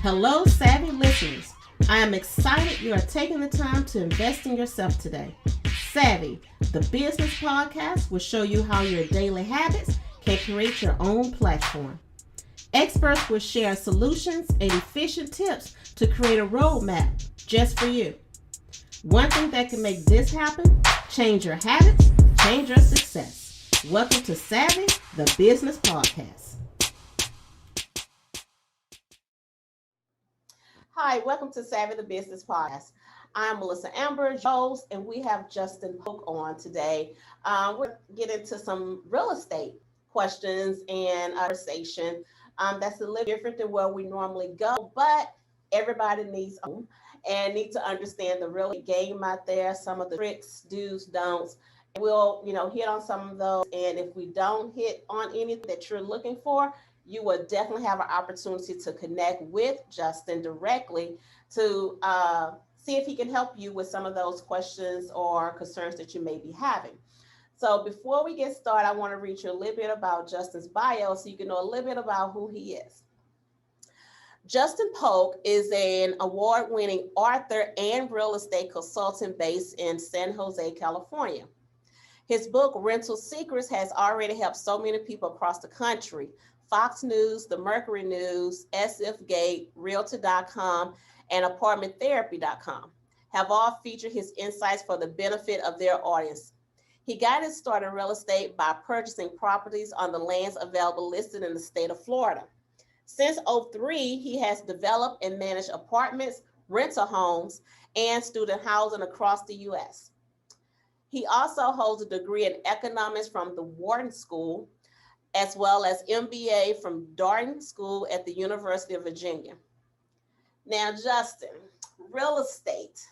Hello, savvy listeners. I am excited you are taking the time to invest in yourself today. Savvy, the business podcast, will show you how your daily habits can create your own platform. Experts will share solutions and efficient tips to create a roadmap just for you. One thing that can make this happen: change your habits, change your success. Welcome to Savvy, the business podcast. Hi, welcome to Savvy, the business podcast. I'm Melissa Amber, host, and we have Justin Pogue on today. We're getting into some real estate questions and conversation. That's a little different than where we normally go, but everybody needs and need to understand the real game out there, some of the tricks, do's, don'ts. And we'll, hit on some of those. And if we don't hit on anything that you're looking for, you will definitely have an opportunity to connect with Justin directly to see if he can help you with some of those questions or concerns that you may be having. So before we get started, I want to read you a little bit about Justin's bio so you can know a little bit about who he is. Justin Pogue is an award-winning author and real estate consultant based in San Jose, California. His book, Rental Secrets, has already helped so many people across the country. Fox News, the Mercury News, SF Gate, Realtor.com, and ApartmentTherapy.com have all featured his insights for the benefit of their audience. He got his start in real estate by purchasing properties on the lands available listed in the state of Florida. Since 2003, he has developed and managed apartments, rental homes, and student housing across the U.S. He also holds a degree in economics from the Wharton School, as well as MBA from Darden School at the University of Virginia. Now, Justin, real estate,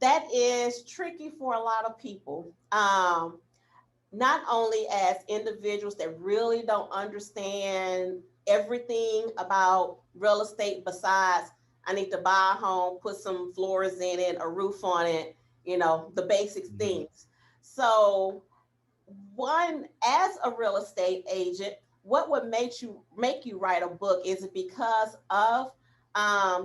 that is tricky for a lot of people, not only as individuals that really don't understand everything about real estate besides I need to buy a home, put some floors in it, a roof on it, the basic things. So one, as a real estate agent, what would make you write a book? Is it because of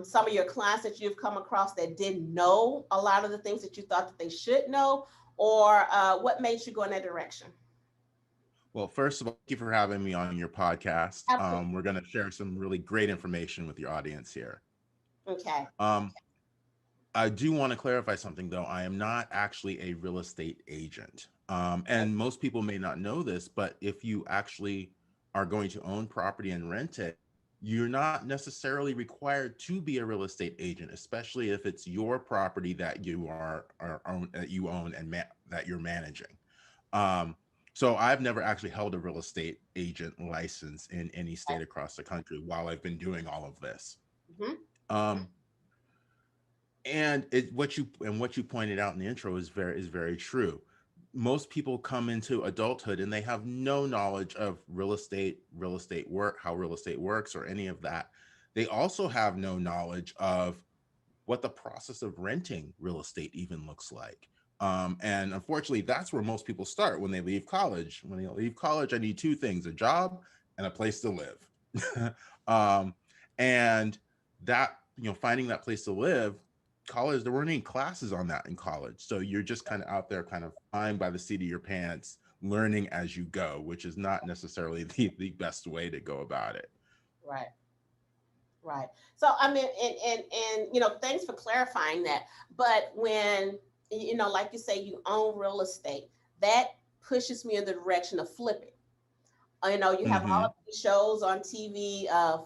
some of your clients that you've come across that didn't know a lot of the things that you thought that they should know, or what made you go in that direction? Well, first of all, thank you for having me on your podcast. We're going to share some really great information with your audience here. Okay. I do want to clarify something, though. I am not actually a real estate agent. And most people may not know this, but if you actually are going to own property and rent it, you're not necessarily required to be a real estate agent, especially if it's your property that you own and that you're managing. So I've never actually held a real estate agent license in any state across the country while I've been doing all of this. Mm-hmm. And what you pointed out in the intro is very true. Most people come into adulthood and they have no knowledge of real estate work, how real estate works, or any of that. They also have no knowledge of what the process of renting real estate even looks like. And unfortunately, that's where most people start when they leave college. When they leave college, I need two things: a job and a place to live. And that, finding that place to live, college, there weren't any classes on that in college. So you're just kind of out there kind of flying by the seat of your pants, learning as you go, which is not necessarily the best way to go about it. Right. So, I mean, and thanks for clarifying that. But when, like you say, you own real estate, that pushes me in the direction of flipping. You have all of these shows on TV,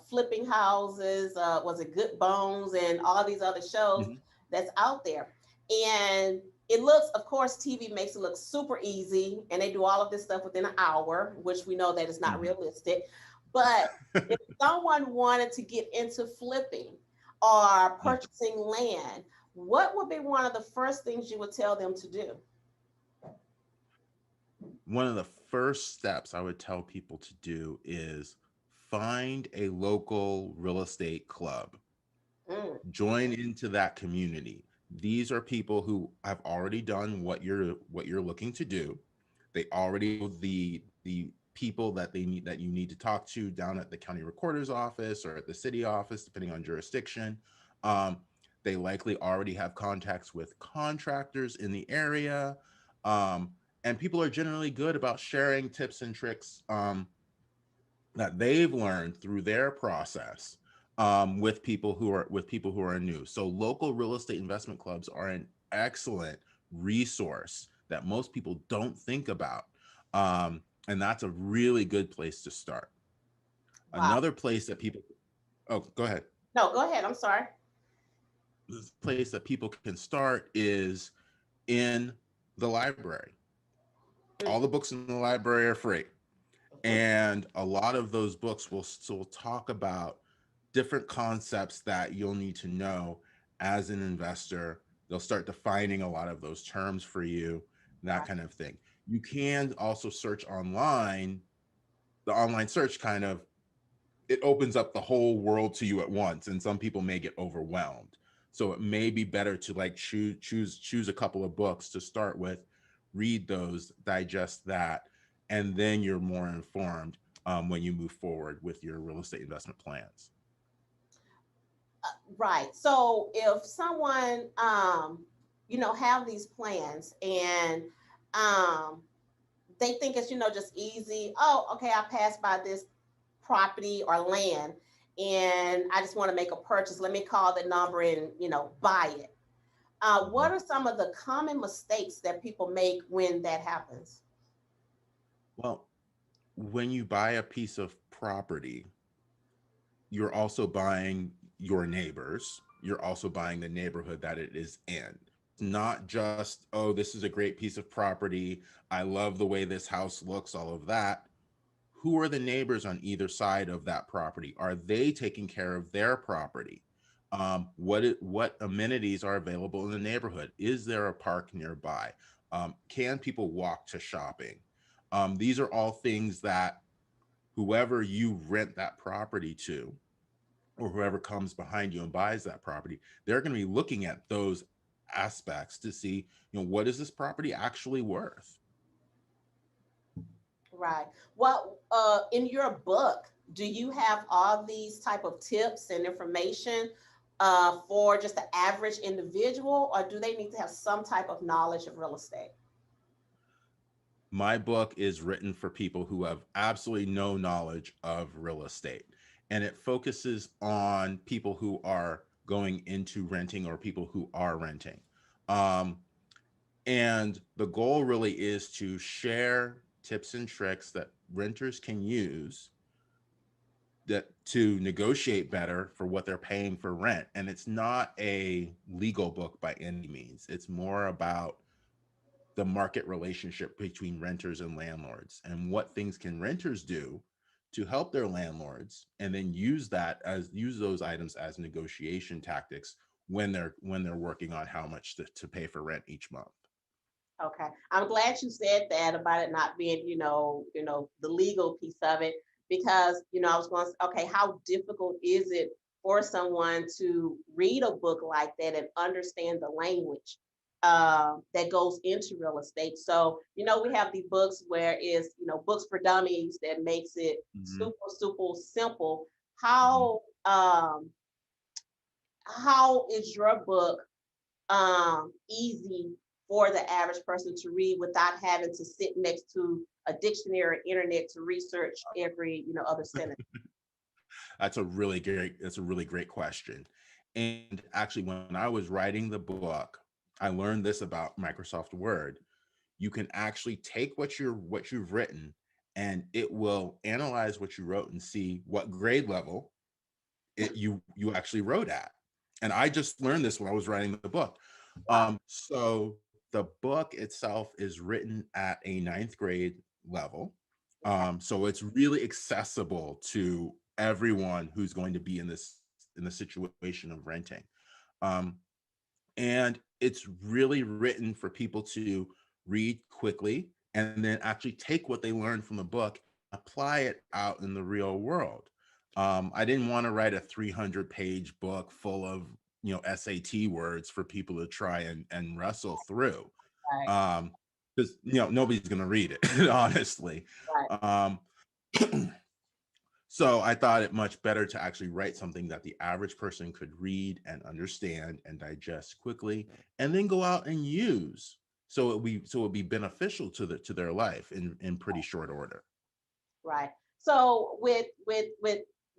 flipping houses, was it Good Bones, and all these other shows that's out there. And it looks, of course, TV makes it look super easy, and they do all of this stuff within an hour, which we know that is not realistic. But if someone wanted to get into flipping or purchasing land, what would be one of the first things you would tell them to do? One of the first steps I would tell people to do is find a local real estate club. Join into that community. These are people who have already done what you're looking to do. They already know the people that you need to talk to down at the county recorder's office or at the city office, depending on jurisdiction. Um, they likely already have contacts with contractors in the area. And people are generally good about sharing tips and tricks that they've learned through their process with people who are new. So local real estate investment clubs are an excellent resource that most people don't think about. And that's a really good place to start. Wow. Another place that people, oh, go ahead. No, go ahead. I'm sorry. This place that people can start is in the library. All the books in the library are free. Mhm. And a lot of those books will still talk about different concepts that you'll need to know as an investor. They'll start defining a lot of those terms for you, that Right. kind of thing. You can also search online. The online search kind of, it opens up the whole world to you at once, and some people may get overwhelmed. So it may be better to like choose a couple of books to start with, read those, digest that, and then you're more informed when you move forward with your real estate investment plans. Right. So if someone, have these plans and um, they think it's, just easy. Oh, okay, I passed by this property or land and I just want to make a purchase. Let me call the number and, buy it. What Mhm. are some of the common mistakes that people make when that happens? Well, when you buy a piece of property, you're also buying your neighbors. You're also buying the neighborhood that it is in. Not just, oh, this is a great piece of property. I love the way this house looks, all of that. Who are the neighbors on either side of that property? Are they taking care of their property? What amenities are available in the neighborhood? Is there a park nearby? Can people walk to shopping? These are all things that whoever you rent that property to, or whoever comes behind you and buys that property, they're going to be looking at those aspects to see, what is this property actually worth? Right. Well, in your book, do you have all these type of tips and information for just the average individual, or do they need to have some type of knowledge of real estate? My book is written for people who have absolutely no knowledge of real estate, and it focuses on people who are going into renting or people who are renting. Um, and the goal really is to share tips and tricks that renters can use that to negotiate better for what they're paying for rent. And it's not a legal book by any means. It's more about the market relationship between renters and landlords and what things can renters do to help their landlords, and then use those items as negotiation tactics when they're working on how much to pay for rent each month. Okay. I'm glad you said that about it not being, the legal piece of it, because, I was going to say, okay, how difficult is it for someone to read a book like that and understand the language that goes into real estate? So, we have the books where it's, books for dummies that makes it Mhm, super, super simple. mhm. How is your book easy for the average person to read without having to sit next to a dictionary or internet to research every other sentence? That's a really great question. And actually, when I was writing the book, I learned this about Microsoft Word. You can actually take what you've written, and it will analyze what you wrote and see what grade level you actually wrote at. And I just learned this when I was writing the book. Wow. So the book itself is written at a ninth grade level. Okay. So it's really accessible to everyone who's going to be in the situation of renting. Um, and it's really written for people to read quickly and then actually take what they learned from the book, apply it out in the real world. I didn't want to write a 300-page book full of SAT words for people to try and wrestle through, Right. because nobody's going to read it honestly. Right. So I thought it much better to actually write something that the average person could read and understand and digest quickly, and then go out and use. So it would be beneficial to their life in pretty short order. Right. So with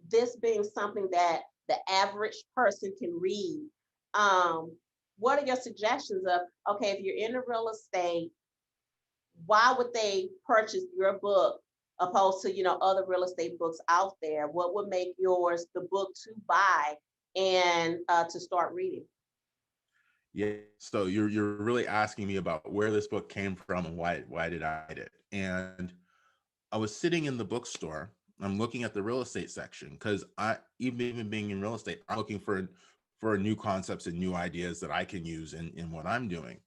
this being something that the average person can read, um, what are your suggestions of, okay, if you're in the real estate, why would they purchase your book opposed to, other real estate books out there? What would make yours the book to buy and to start reading? Yeah. So you're really asking me about where this book came from and why did I write it? And I was sitting in the bookstore. I'm looking at the real estate section because I even being in real estate, I'm looking for new concepts and new ideas that I can use in what I'm doing.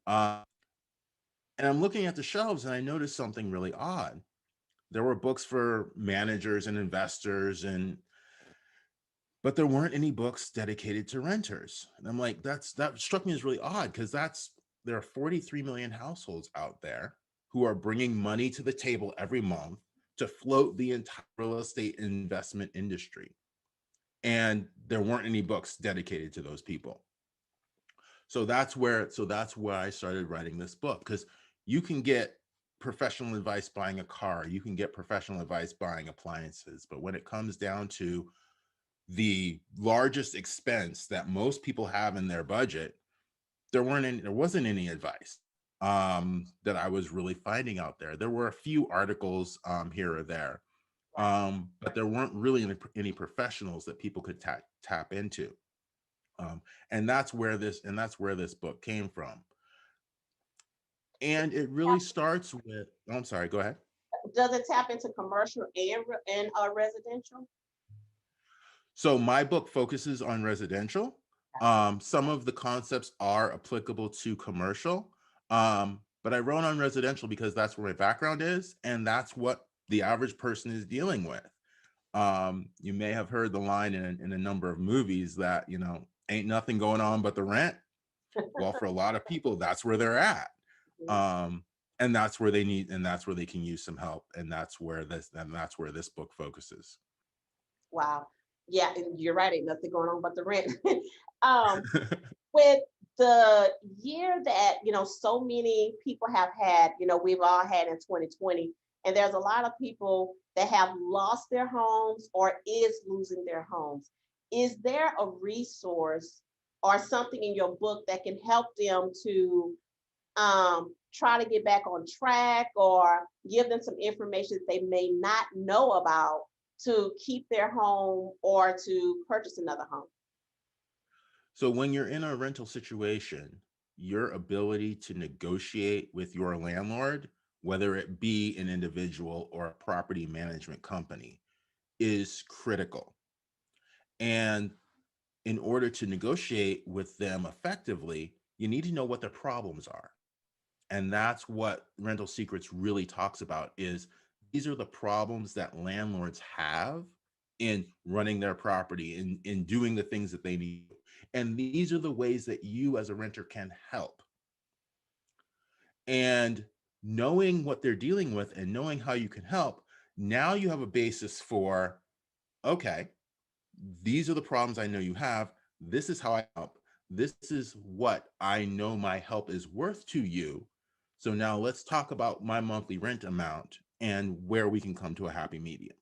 Uh, and I'm looking at the shelves and I noticed something really odd. There were books for managers and investors, and but there weren't any books dedicated to renters. And I'm like, that struck me as really odd because there are 43 million households out there who are bringing money to the table every month to float the entire real estate investment industry. And there weren't any books dedicated to those people. So that's where I started writing this book, because you can get professional advice buying a car, you can get professional advice buying appliances, but when it comes down to the largest expense that most people have in their budget, there wasn't any advice that I was really finding out there. There were a few articles here or there, Right. but there weren't really any professionals that people could tap into. Um, and that's where this book came from. And it really starts with, oh, I'm sorry, go ahead. Does it tap into commercial and residential? So my book focuses on residential. Some of the concepts are applicable to commercial, but I wrote on residential because that's where my background is, and that's what the average person is dealing with. You may have heard the line in a number of movies that, ain't nothing going on but the rent. Well, for a lot of people, that's where they're at. Mhm. Um, and that's where they can use some help. And that's where this book focuses. Wow. Yeah, and you're right. Ain't nothing going on but the rent. um, with the year that so many people have had, we've all had in 2020, and there's a lot of people that have lost their homes or is losing their homes. Is there a resource or something in your book that can help them to try to get back on track or give them some information they may not know about to keep their home or to purchase another home? So when you're in a rental situation, your ability to negotiate with your landlord, whether it be an individual or a property management company, is critical. And in order to negotiate with them effectively, you need to know what their problems are. And that's what Rental Secrets really talks about, is these are the problems that landlords have in running their property, in doing the things that they need. And these are the ways that you as a renter can help. And knowing what they're dealing with and knowing how you can help, now you have a basis for, okay, these are the problems I know you have. This is how I help. This is what I know my help is worth to you. So now let's talk about my monthly rent amount and where we can come to a happy medium.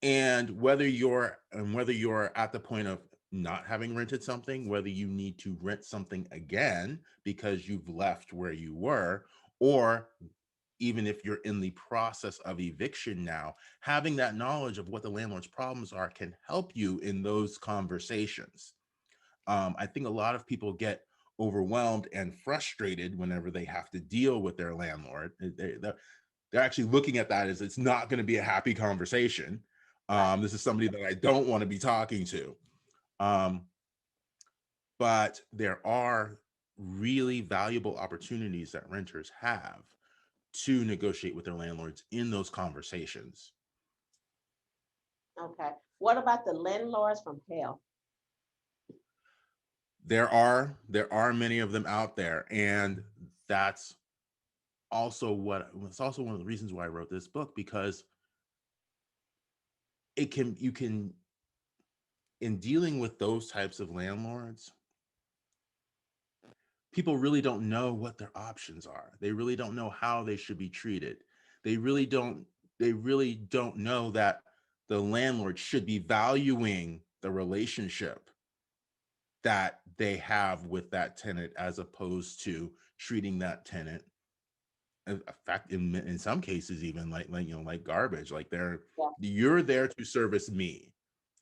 And whether you're at the point of not having rented something, whether you need to rent something again because you've left where you were, or even if you're in the process of eviction now, having that knowledge of what the landlord's problems are can help you in those conversations. I think a lot of people get overwhelmed and frustrated whenever they have to deal with their landlord. They're actually looking at that as it's not going to be a happy conversation. Right. This is somebody that I don't want to be talking to. Um, but there are really valuable opportunities that renters have to negotiate with their landlords in those conversations. Okay. What about the landlords from hell? There are many of them out there, and that's it's also one of the reasons why I wrote this book, because you can, in dealing with those types of landlords, people really don't know what their options are. They really don't know how they should be treated. They really don't they really don't know that the landlord should be valuing the relationship that they have with that tenant, as opposed to treating that tenant, in fact, in some cases, even like garbage. Like, Yeah, you're there to service me,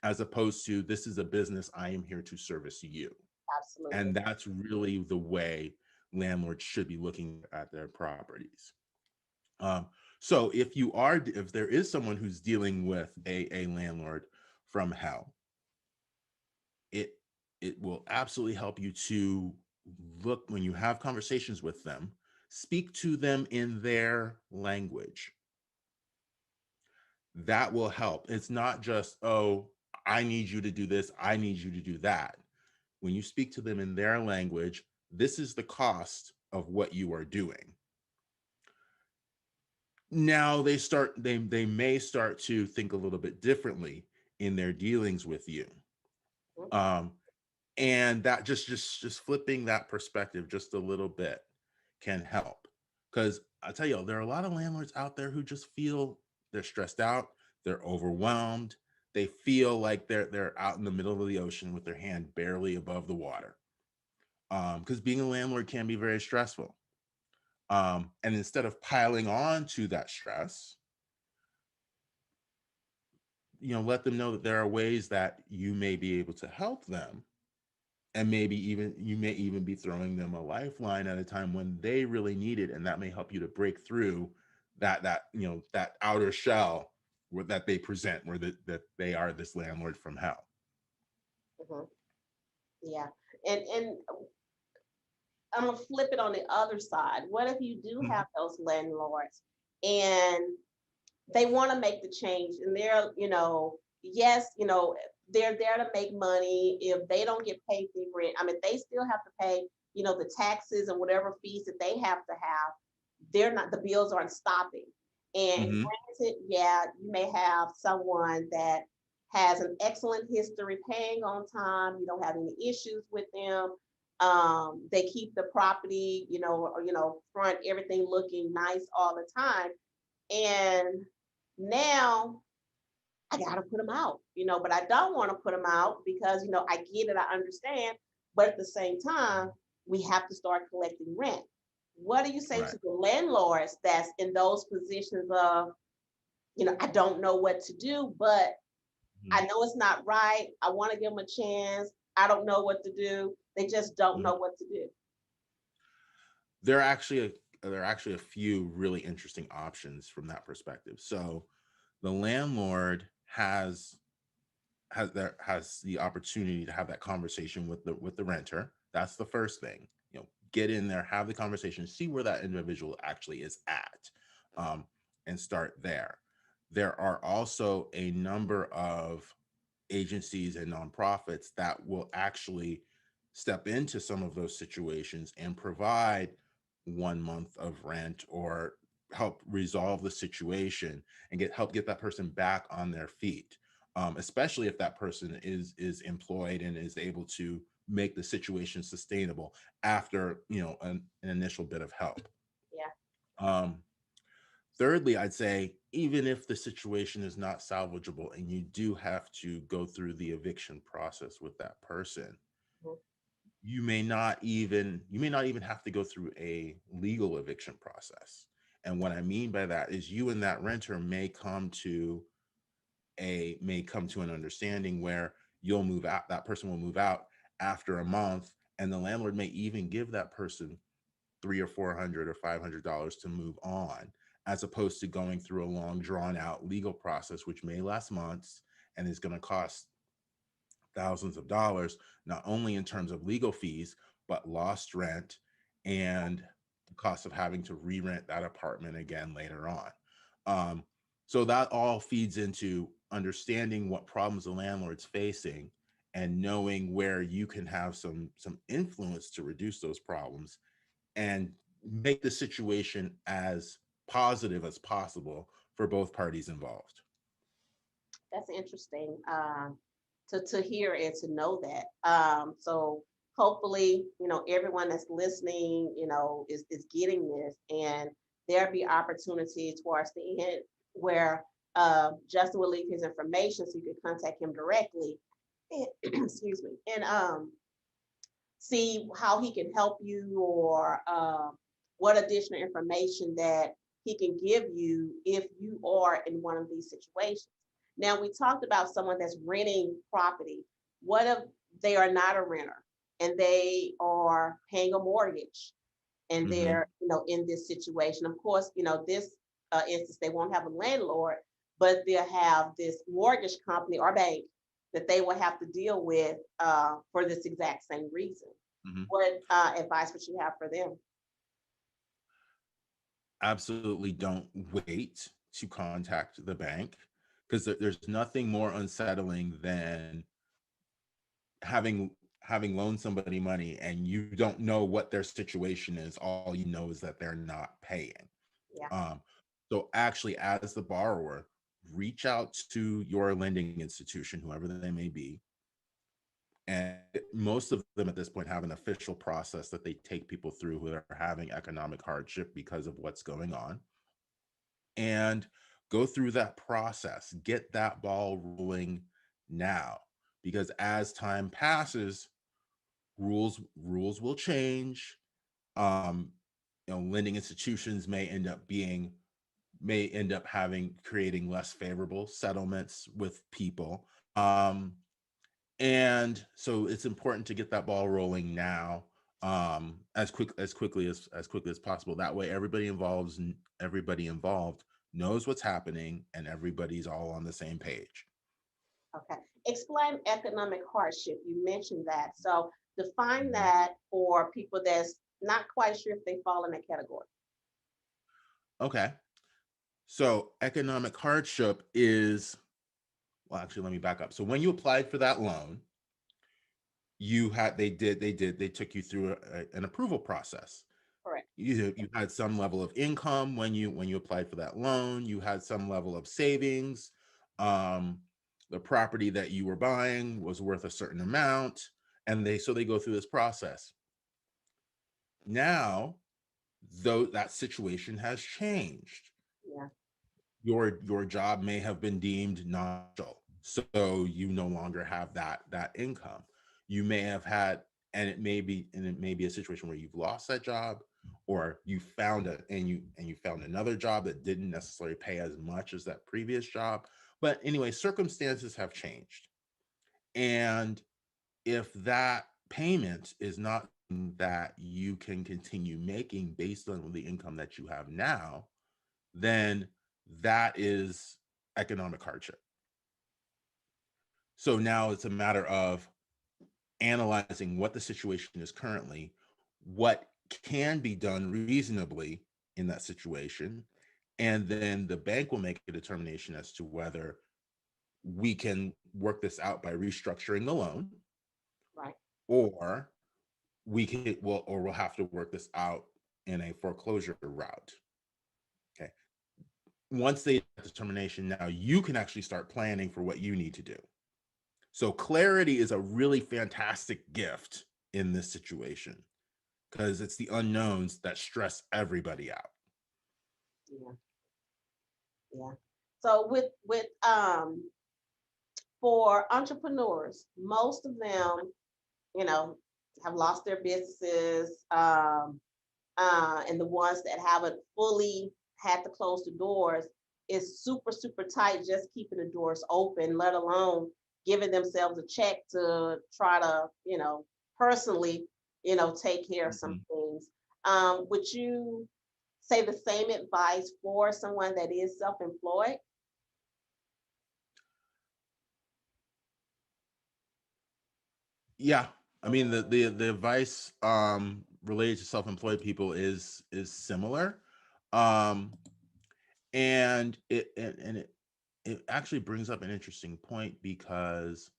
as opposed to, this is a business, I am here to service you. absolutely. And that's really the way landlords should be looking at their properties. Um, so if there is someone who's dealing with a landlord from hell, it it will absolutely help you to look, when you have conversations with them, speak to them in their language. That will help. It's not just, oh, I need you to do this, I need you to do that. When you speak to them in their language, this is the cost of what you are doing. Now they may start to think a little bit differently in their dealings with you. Mhm. Um, and that just flipping that perspective just a little bit can help. Because I tell you, there are a lot of landlords out there who just feel they're stressed out, they're overwhelmed, they feel like they're out in the middle of the ocean with their hand barely above the water. Because being a landlord can be very stressful. And instead of piling on to that stress, let them know that there are ways that you may be able to help them, and maybe even you may even be throwing them a lifeline at a time when they really need it, and that may help you to break through that outer shell that they present, where that they are this landlord from hell. Mhm. Yeah. And I'm gonna flip it on the other side. What if you do Mhm. have those landlords and they want to make the change and they're, yes, they're there to make money. If they don't get paid the rent, I mean, they still have to pay, the taxes and whatever fees that they have to have. They're not, the bills aren't stopping. And Mhm. granted, yeah, you may have someone that has an excellent history paying on time. You don't have any issues with them. They keep the property, or, front, everything looking nice all the time. And now I got to put them out, but I don't want to put them out because, I get it, I understand. But at the same time, we have to start collecting rent. What do you say Right. to the landlords that's in those positions of, I don't know what to do, but Mhm. I know it's not right. I want to give them a chance. I don't know what to do. They just don't Mhm. know what to do. There are actually a few really interesting options from that perspective. So the landlord has the opportunity to have that conversation with the renter. That's the first thing. Get in there, have the conversation, see where that individual actually is at, um, and start there. There are also a number of agencies and nonprofits that will actually step into some of those situations and provide 1 month of rent, or help resolve the situation and help get that person back on their feet. Especially if that person is employed and is able to make the situation sustainable after an initial bit of help. Yeah. Um, Thirdly, I'd say, even if the situation is not salvageable and you do have to go through the eviction process with that person, Mhm. you may not even have to go through a legal eviction process. And what I mean by that is, you and that renter may come to an understanding where you'll move out, that person will move out after a month, and the landlord may even give that person three or $400 or $500 to move on, as opposed to going through a long drawn out legal process, which may last months and is going to cost thousands of dollars, not only in terms of legal fees, but lost rent and the cost of having to re-rent that apartment again later on. Um, so that all feeds into understanding what problems the landlord's facing, and knowing where you can have some influence to reduce those problems, and make the situation as positive as possible for both parties involved. That's interesting to hear and to know that. So hopefully, everyone that's listening, is getting this, and there'll be opportunity towards the end where Justin will leave his information so you can contact him directly. And, excuse me, and see how he can help you, or what additional information that he can give you if you are in one of these situations. Now, we talked about someone that's renting property. What if they are not a renter and they are paying a mortgage and Hmm. they're, in this situation? Of course, this instance, they won't have a landlord, but they'll have this mortgage company or bank that they will have to deal with for this exact same reason. Hmm. What advice would you have for them? Absolutely don't wait to contact the bank, because there's nothing more unsettling than having loaned somebody money and you don't know what their situation is. All you know is that they're not paying. Yeah. um, so actually, as the borrower, reach out to your lending institution, whoever they may be, and most of them at this point have an official process that they take people through who are having economic hardship because of what's going on, and go through that process, get that ball rolling now, because as time passes, rules will change. um Lending institutions may end up having creating less favorable settlements with people. And so it's important to get that ball rolling now, as quickly as possible. That way everybody involved knows what's happening and everybody's all on the same page. Okay. Explain economic hardship. You mentioned that. So define Mhm. that for people that's not quite sure if they fall in that category. Okay. So economic hardship is, well, actually, let me back up. So when you applied for that loan, they took you through an approval process. Correct. You had some level of income when you applied for that loan. You had some level of savings. um the property that you were buying was worth a certain amount, and they go through this process. Now, though, that situation has changed. Yeah. Your job may have been deemed non-essential, so you no longer have that income. You may have had, and it may be a situation where you've lost that job, or you found another job that didn't necessarily pay as much as that previous job. But anyway, circumstances have changed, and if that payment is not something that you can continue making based on the income that you have now, then that is economic hardship. So now it's a matter of analyzing what the situation is currently, what can be done reasonably in that situation, and then the bank will make a determination as to whether we can work this out by restructuring the loan, Right. or we'll have to work this out in a foreclosure route. Okay. Once they have determination, now you can actually start planning for what you need to do. So clarity is a really fantastic gift in this situation, because it's the unknowns that stress everybody out. Yeah. Yeah. So with for entrepreneurs, most of them, you know, have lost their businesses, and the ones that haven't fully had to close the doors is super, super tight, just keeping the doors open, let alone giving themselves a check to try to, personally, take care of some Mhm. things. Would you say the same advice for someone that is self-employed? Yeah, I mean the advice related to self-employed people is similar, um, and it actually brings up an interesting point, because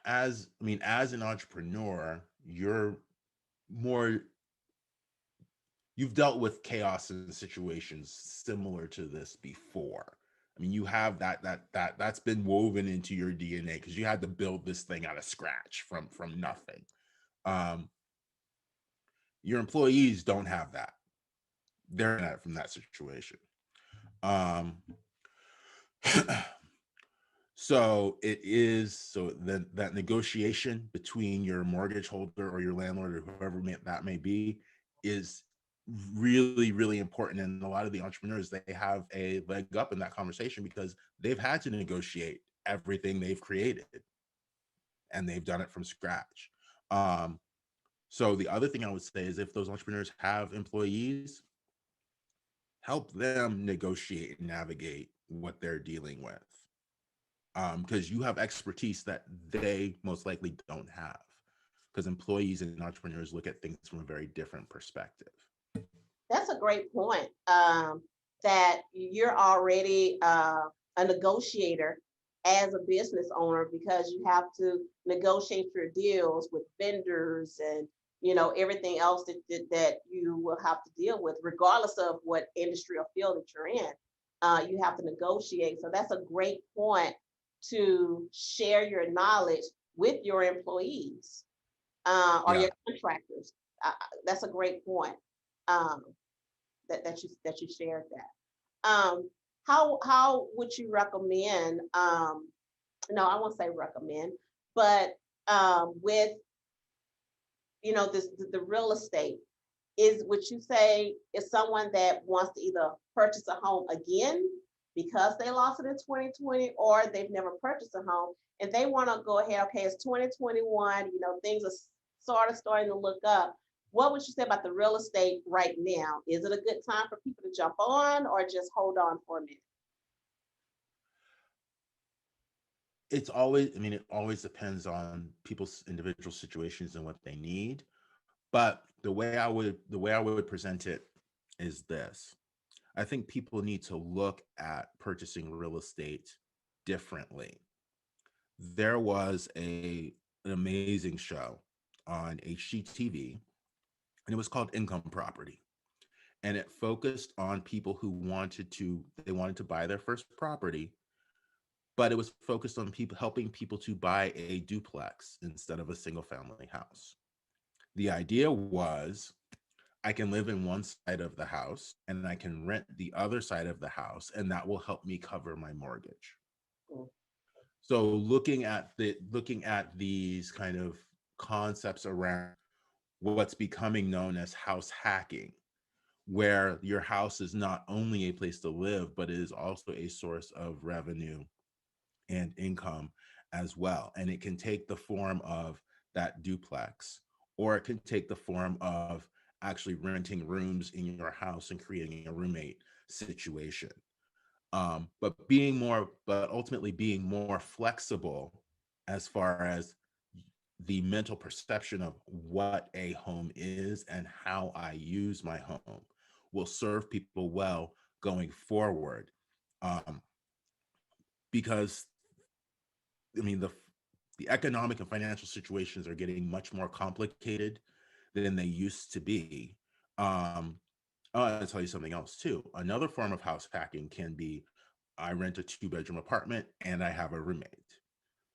as an entrepreneur, more you've dealt with chaos in situations similar to this before. I mean, you have that's been woven into your DNA because you had to build this thing out of scratch from nothing. Um, your employees don't have that. They're not from that situation. Um, so that negotiation between your mortgage holder or your landlord or whoever that may be is really important, and a lot of the entrepreneurs, they have a leg up in that conversation because they've had to negotiate everything they've created and they've done it from scratch. So the other thing I would say is if those entrepreneurs have employees, help them negotiate and navigate what they're dealing with, because you have expertise that they most likely don't have, because employees and entrepreneurs look at things from a very different perspective. That's a great point. That you're already a negotiator as a business owner because you have to negotiate your deals with vendors and everything else that you will have to deal with, regardless of what industry or field that you're in. You have to negotiate. So that's a great point to share your knowledge with your employees or Yeah. your contractors. That's a great point. Um, that you shared that. How would you recommend? No, I won't say recommend, but with this the real estate is what you say is someone that wants to either purchase a home again because they lost it in 2020 or they've never purchased a home and they want to go ahead. Okay, it's 2021. Things are sort of starting to look up. What would you say about the real estate right now? Is it a good time for people to jump on or just hold on for a minute? It always depends on people's individual situations and what they need. But the way I would present it is this. I think people need to look at purchasing real estate differently. There was an amazing show on HGTV, and it was called Income Property. And it focused on people who wanted to buy their first property, but it was focused on people helping people to buy a duplex instead of a single family house. The idea was I can live in one side of the house and I can rent the other side of the house, and that will help me cover my mortgage. Mm. So looking at these kind of concepts around what's becoming known as house hacking, where your house is not only a place to live, but it is also a source of revenue and income as well. And it can take the form of that duplex, or it can take the form of actually renting rooms in your house and creating a roommate situation. But ultimately being more flexible as far as the mental perception of what a home is and how I use my home will serve people well going forward. Um, because I mean the economic and financial situations are getting much more complicated than they used to be. Um, I'll tell you something else too. Another form of house hacking can be I rent a two-bedroom apartment and I have a roommate.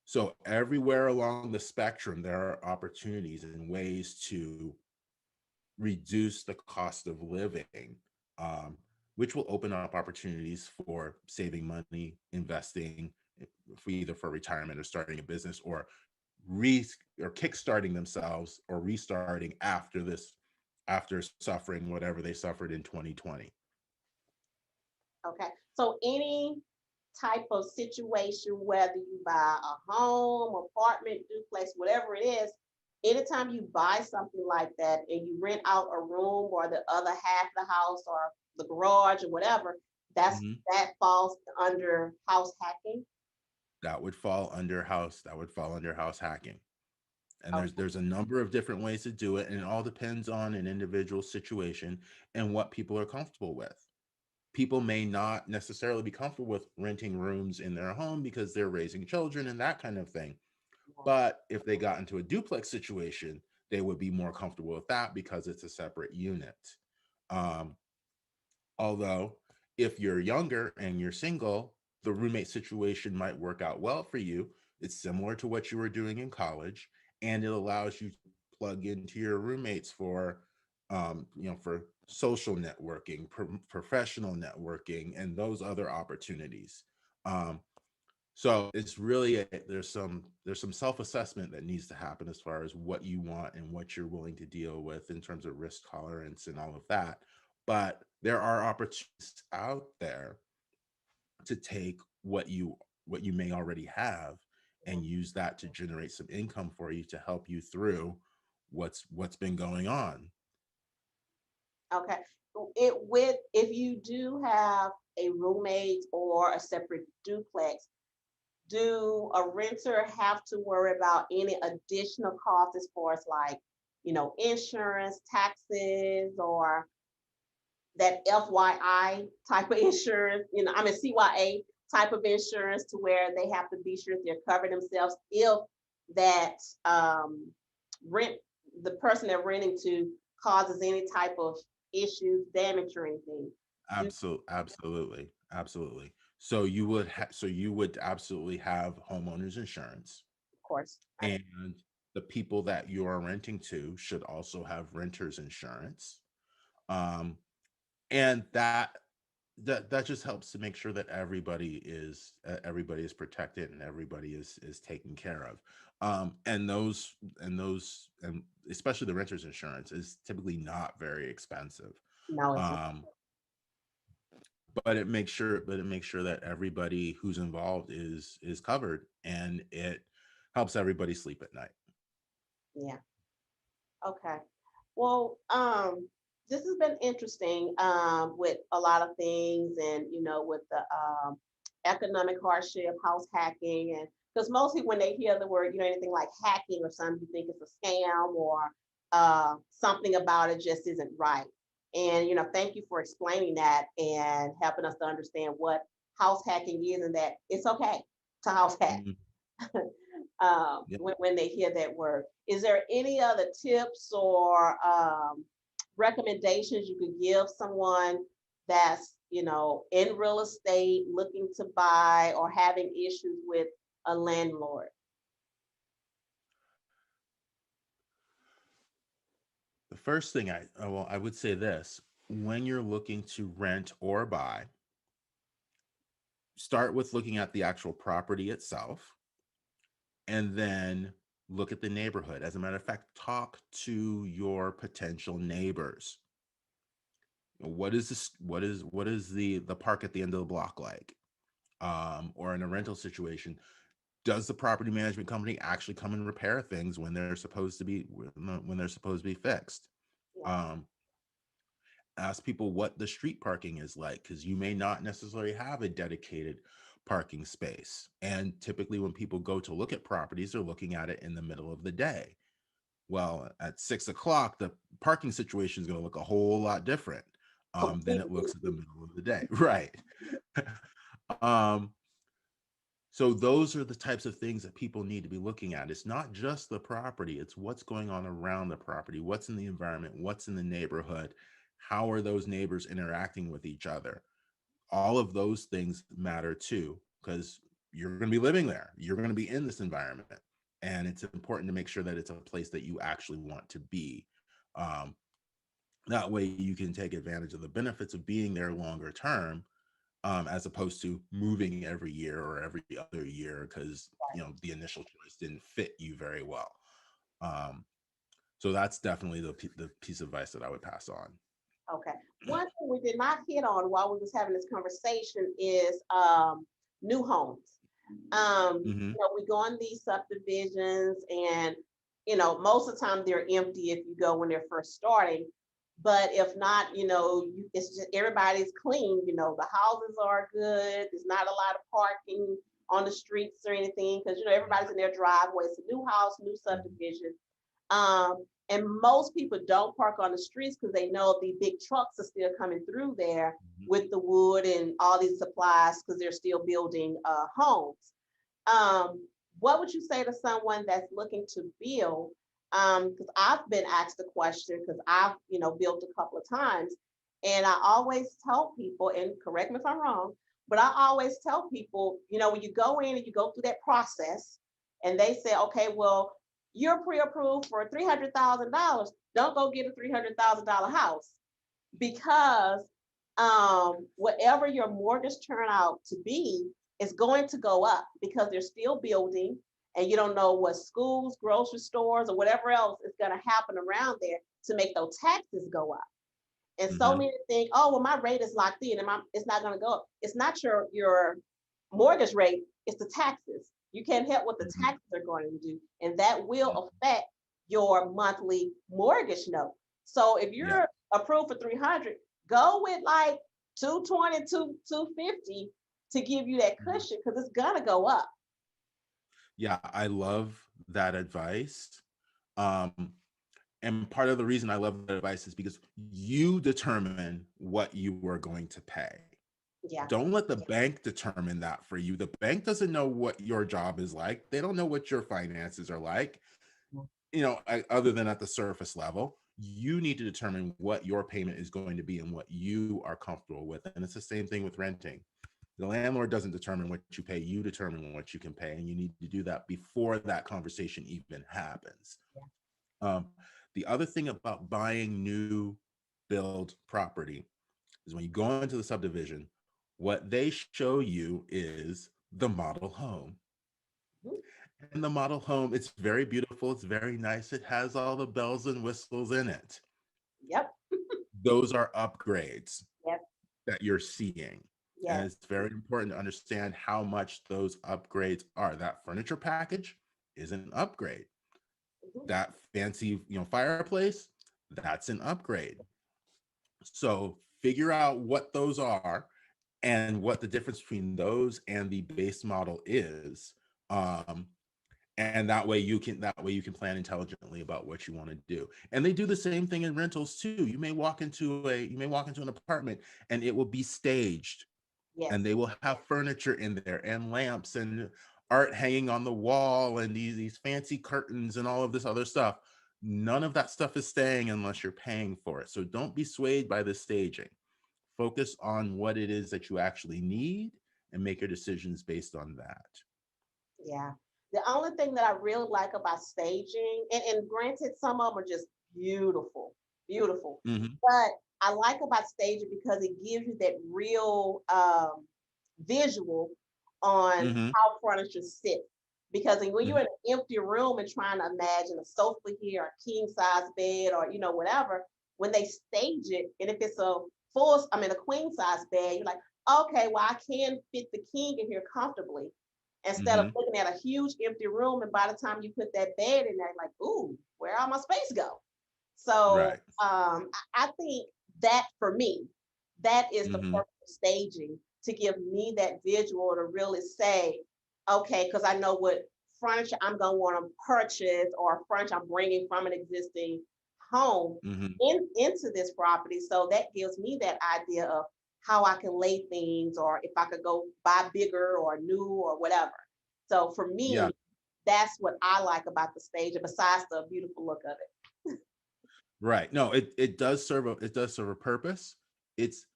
So everywhere along the spectrum, there are opportunities and ways to reduce the cost of living, um, which will open up opportunities for saving money, investing for either for retirement or starting a business, or re or kickstarting themselves or restarting after suffering whatever they suffered in 2020. Okay. So any type of situation, whether you buy a home, apartment, duplex, whatever it is, anytime you buy something like that and you rent out a room or the other half of the house or the garage or whatever, Mhm. that falls under house hacking. That would fall under house hacking. And there's Okay. there's a number of different ways to do it, and it all depends on an individual situation and what people are comfortable with. People may not necessarily be comfortable with renting rooms in their home because they're raising children and that kind of thing. But if they got into a duplex situation, they would be more comfortable with that because it's a separate unit. Um, Although, if you're younger and you're single, the roommate situation might work out well for you. It's similar to what you were doing in college, and it allows you to plug into your roommates for, for social networking, professional networking, and those other opportunities. Um, so it's really there's some self-assessment that needs to happen as far as what you want and what you're willing to deal with in terms of risk tolerance and all of that. But there are opportunities out there to take what you may already have and use that to generate some income for you to help you through what's been going on. Okay. If you do have a roommate or a separate duplex, do a renter have to worry about any additional costs as far as like, insurance, taxes, or that FYI type of insurance, I mean CYA type of insurance, to where they have to be sure they're covering themselves if that rent the person they're renting to causes any type of issues, damage, or anything. Do Absolutely. So you would absolutely have homeowners insurance, of course. and the people that you are renting to should also have renters insurance. Um, and that just helps to make sure that everybody is protected and everybody is taken care of. And especially the renters insurance is typically not very expensive. No, it's not. um but it makes sure that everybody who's involved is covered, and it helps everybody sleep at night. Yeah. Okay. Well, this has been interesting, with a lot of things, and with the economic hardship, house hacking, and because mostly when they hear the word, anything like hacking or something, you think it's a scam, or something about it just isn't right. And thank you for explaining that and helping us to understand what house hacking is, and that it's okay to house hack, Mhm. Yep. when they hear that word. Is there any other tips or recommendations you could give someone that's, in real estate looking to buy or having issues with a landlord? The first thing I would say this: when you're looking to rent or buy, start with looking at the actual property itself, and then look at the neighborhood. As a matter of fact, talk to your potential neighbors. What is this? What is the park at the end of the block like? Or in a rental situation, does the property management company actually come and repair things when they're supposed to be fixed? Yeah. Um, Ask people what the street parking is like, because you may not necessarily have a dedicated parking space. And typically, when people go to look at properties, they're looking at it in the middle of the day. Well, at 6 o'clock, the parking situation is going to look a whole lot different than it Completely. looks at the middle of the day. Right. um, so those are the types of things that people need to be looking at. It's not just the property, it's what's going on around the property, what's in the environment, what's in the neighborhood, how are those neighbors interacting with each other. All of those things matter too, because you're going to be living there, you're going to be in this environment, and it's important to make sure that it's a place that you actually want to be. Um, that way you can take advantage of the benefits of being there longer term, as opposed to moving every year or every other year because the initial choice didn't fit you very well. Um, so that's definitely the piece of advice that I would pass on. Okay. One thing we did not hit on while we was having this conversation is new homes. Hmm. We go on these subdivisions, and most of the time they're empty if you go when they're first starting. But if not, it's just everybody's clean. The houses are good. There's not a lot of parking on the streets or anything, because everybody's in their driveway. It's a new house, new subdivision. And most people don't park on the streets because they know the big trucks are still coming through there with the wood and all these supplies, because they're still building homes. Um, what would you say to someone that's looking to build, Because I've been asked the question because I've, built a couple of times. And I always tell people, and correct me if I'm wrong, but I always tell people, when you go in and you go through that process and they say, okay, well, you're pre-approved for $300,000. Don't go get a $300,000 house because whatever your mortgage turn out to be is going to go up because they're still building and you don't know what schools, grocery stores, or whatever else is going to happen around there to make those taxes go up. And so Hmm. many think, oh, well, my rate is locked in and it's not going to go up. It's not your mortgage rate, it's the taxes. You can't help what the Hmm. taxes are going to do. And that will affect your monthly mortgage note. So if Yeah. you're approved for 300, go with like 220, 250 to give you that Mhm. cushion because it's going to go up. Yeah, I love that advice. Um, and part of the reason I love that advice is because you determine what you are going to pay. Yeah. Don't let the bank determine that for you. The bank doesn't know what your job is like. They don't know what your finances are like, other than at the surface level. You need to determine what your payment is going to be and what you are comfortable with. And it's the same thing with renting. The landlord doesn't determine what you pay, you determine what you can pay. And you need to do that before that conversation even happens. Um, the other thing about buying new build property is when you go into the subdivision, what they show you is the model home. Mhm. And the model home, it's very beautiful, it's very nice, it has all the bells and whistles in it. Yep. Those are upgrades Yep. that you're seeing. And Yes. it's very important to understand how much those upgrades are. That furniture package is an upgrade. Mhm. That fancy, fireplace, that's an upgrade. So figure out what those are and what the difference between those and the base model is. Um, and that way you can plan intelligently about what you want to do. And they do the same thing in rentals too. You may walk into an apartment and it will be staged, and Yes. they will have furniture in there and lamps and art hanging on the wall and these fancy curtains and all of this other stuff. None of that stuff is staying unless you're paying for it. So don't be swayed by the staging. Focus on what it is that you actually need and make your decisions based on that. Yeah. The only thing that I really like about staging, and granted, some of them are just beautiful, beautiful. Hmm. But I like about staging because it gives you that real visual on Hmm. how furniture sits. Because when you're Hmm. in an empty room and trying to imagine a sofa here, a king size bed, or whatever, when they stage it, and if it's a queen size bed, you're like, okay, well, I can fit the king in here comfortably instead of Hmm. looking at a huge empty room. And by the time you put that bed in there, like, ooh, where all my space go? So Right. I think that for me, that is the Hmm. purpose of staging to give me that visual to really say, okay, because I know what furniture I'm going to want to purchase or furniture I'm bringing from an existing home Hmm. into this property. So that gives me that idea of how I can lay things or if I could go buy bigger or new or whatever. So for Yeah. me, that's what I like about the stage, besides the beautiful look of it. Right. No, it does serve a purpose. It's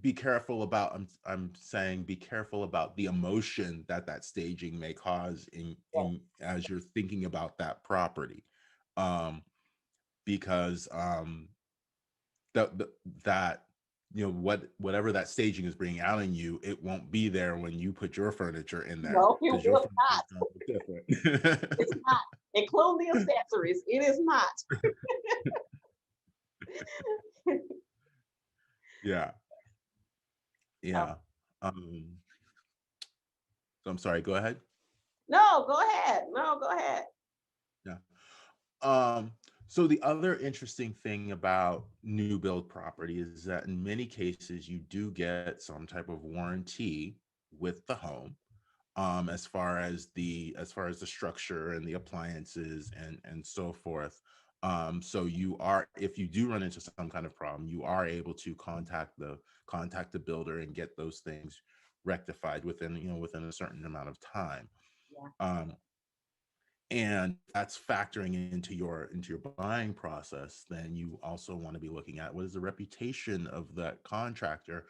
be careful about I'm saying be careful about the emotion that staging may cause in as you're thinking about that property. Um because the that whatever that staging is bringing out in you, it won't be there when you put your furniture in there No, it because your will furniture is not. going to look different. It's not, including the accessories. It is not. Yeah. So, Yeah. um so I'm sorry, go ahead. no, go ahead. No, go ahead. Yeah. Um, so the other interesting thing about new build property is that in many cases you do get some type of warranty with the home, as far as the structure and the appliances and so forth. So you are, if you do run into some kind of problem, you are able to contact the builder and get those things rectified within a certain amount of time. Yeah. Um, And that's factoring into your buying process. Then you also want to be looking at what is the reputation of that contractor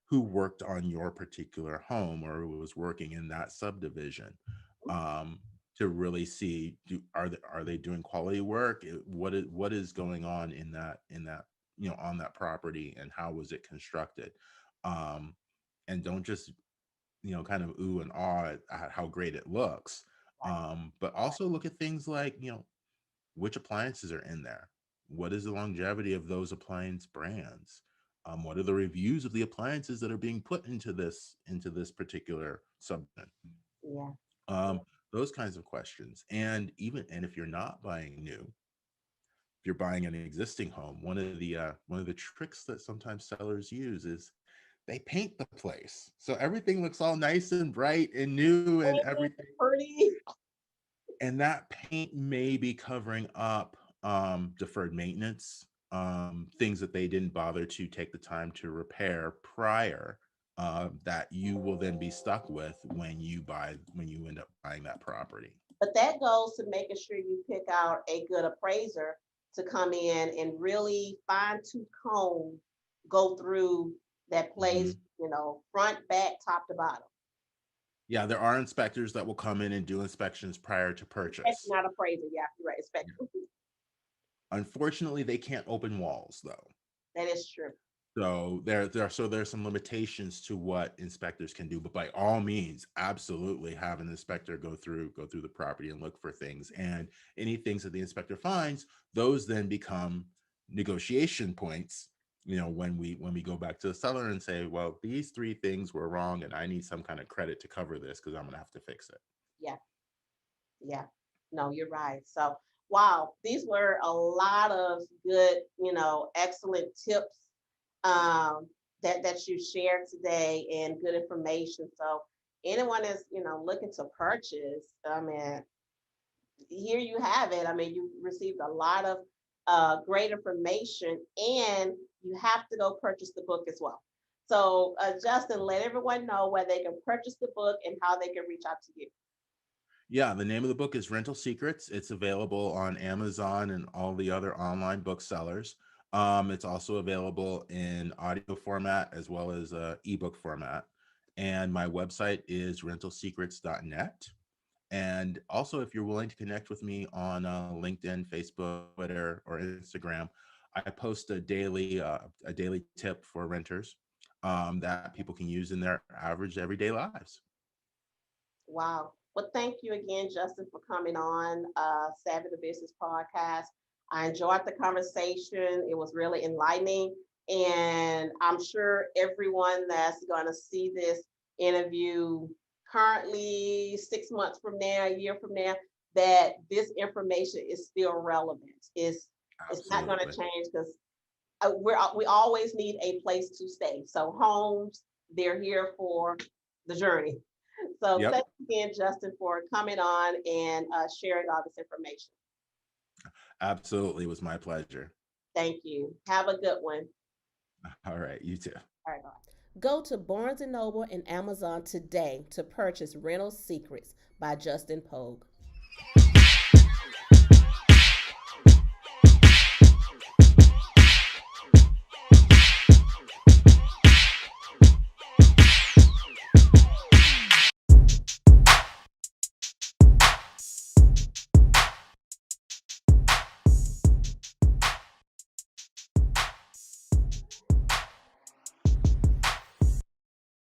who worked on your particular home or who was working in that subdivision, um, to really see, are they doing quality work? What is going on in that on that property, and how was it constructed? um, and don't just kind of ooh and ah at how great it looks. But also look at things like, which appliances are in there. What is the longevity of those appliance brands? What are the reviews of the appliances that are being put into this particular subnet? Yeah. Um, those kinds of questions. And if you're not buying new, if you're buying an existing home, one of the tricks that sometimes sellers use is they paint the place so everything looks all nice and bright and new and everything. Pretty. And that paint may be covering up deferred maintenance, things that they didn't bother to take the time to repair prior, that you will then be stuck with when you end up buying that property. But that goes to making sure you pick out a good appraiser to come in and really fine tooth comb, go through that place, Mhm. front, back, top to bottom. Yeah, there are inspectors that will come in and do inspections prior to That's purchase. not appraiser. Yeah, you're right. Yeah. Inspector. Unfortunately, they can't open walls though. That is true. So there's some limitations to what inspectors can do, but by all means, absolutely have an inspector go through the property and look for things. And any things that the inspector finds, those then become negotiation points. When we go back to the seller and say, well, these three things were wrong, and I need some kind of credit to cover this because I'm gonna have to fix it. Yeah. Yeah. No, you're right. So, wow, these were a lot of good, excellent tips that you shared today and good information. So, anyone is, looking to purchase, I mean, here you have it. I mean, you received a lot of great information, and you have to go purchase the book as well. So, Justin, let everyone know where they can purchase the book and how they can reach out to you. Yeah, the name of the book is Rental Secrets. It's available on Amazon and all the other online booksellers. It's also available in audio format as well as ebook format. And my website is rentalsecrets.net. And also, if you're willing to connect with me on LinkedIn, Facebook, Twitter, or Instagram, I post a daily tip for renters, that people can use in their average everyday lives. Wow. Well, thank you again, Justin, for coming on Savvy the Business podcast. I enjoyed the conversation. It was really enlightening. And I'm sure everyone that's going to see this interview currently 6 months from now, a year from now, that this information is still relevant. It's not going to Absolutely. change because we always need a place to stay. So homes, they're here for the journey. So Yep. thanks again, Justin, for coming on and sharing all this information. Absolutely. It was my pleasure. Thank you. Have a good one. All right. You too. All right, bye. Go to Barnes& and Noble and Amazon today to purchase Rental Secrets by Justin Pogue.